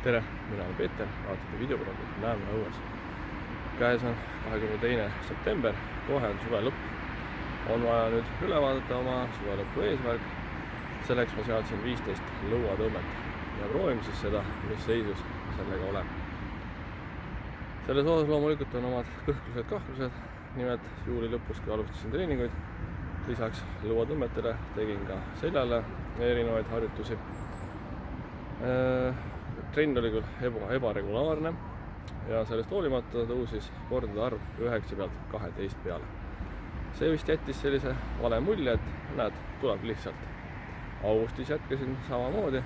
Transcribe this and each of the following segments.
tere, mina olen Peeter, vaatate videoprogrammi Näeme õues. Käes on 22. september, kohe on suve lõpp. On vaja nüüd üle vaadata oma suve lõpu eesmärk. Selleks ma seadsin 15 lõuatõmmet ja proovime siis seda, mis seisus sellega olen. Selles osas loomulikult on omad kõhklused-kahklused, nimelt juuli lõpus, kui alustasin treeninguid. Lisaks lõuatõmmetele tegin ka seljale erinevaid harjutusi. Trenn oli küll ebaregulaarne ja sellest hoolimata tõusis kordade arv 9 pealt 12 peale. See vist jättis sellise vale mulje, et näed, tuleb lihtsalt. Augustis jätkasin samamoodi,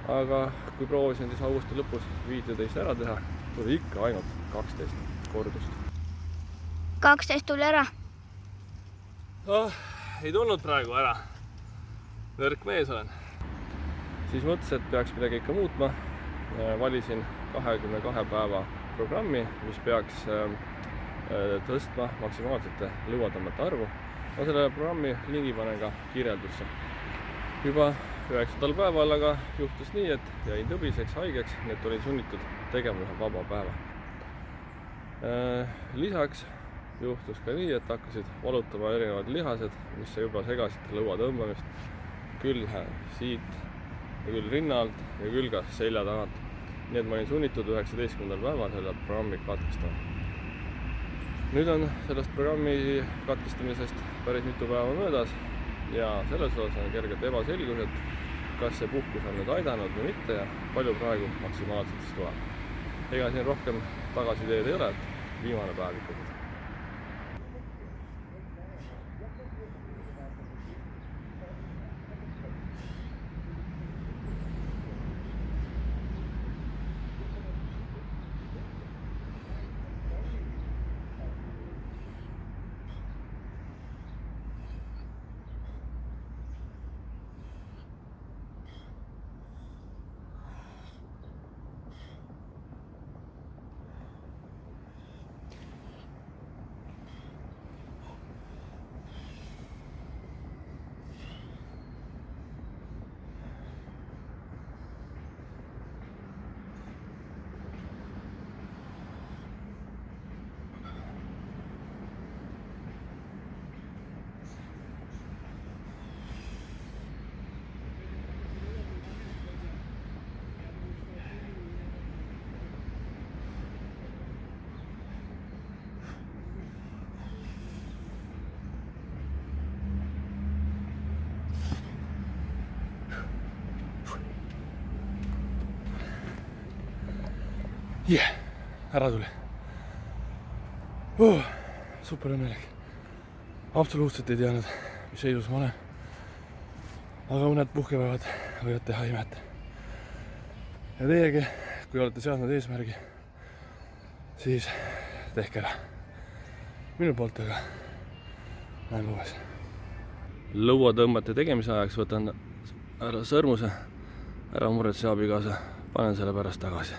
aga kui proovisin siis augusti lõpus 15 ära teha, tuli ikka ainult 12 kordust. 12 tuli ära? Ei tulnud praegu ära. Nõrk mees olen. Siis mõtlesin, et peaks midagi ikka muutma. Valisin 22 päeva programmi, mis peaks tõstma maksimaalsete lõuatõmmete arvu. Ma selle programmi lingi panen ka kirjeldusse. Juba 9. päeval aga juhtus nii, et jäin tõbiseks, haigeks, nii et olin sunnitud tegema ühe vaba päeva. Lisaks juhtus ka nii, et hakkasid valutama erinevad lihased, mis juba segasid lõua tõmbamist, küll siit ja küll rinna alt ja küll ka selja tagant. Nii et ma olin sunnitud 19. päeval selle programmi katkestama. Nüüd on sellest programmi katkestamisest päris mitu päeva möödas ja selles osas on kergelt ebaselgus, et kas see puhkus on nüüd aidanud või mitte ja palju praegu maksimaalselt siis tuleb. Ega siin rohkem tagasiteed ei ole, et viimane päev ikkagi. Ära tuli. Super õnnelik. Absoluutselt ei teadnud, mis seisus ma olen. Aga mõned puhkepäevad võivad teha imet. Ja teiegi, kui olete seadnud eesmärgi, siis tehke ära. Minu poolt aga näeme õues. Lõuatõmmete tegemise ajaks võtan ära sõrmuse, ära muretse abikaasa, panen selle pärast tagasi.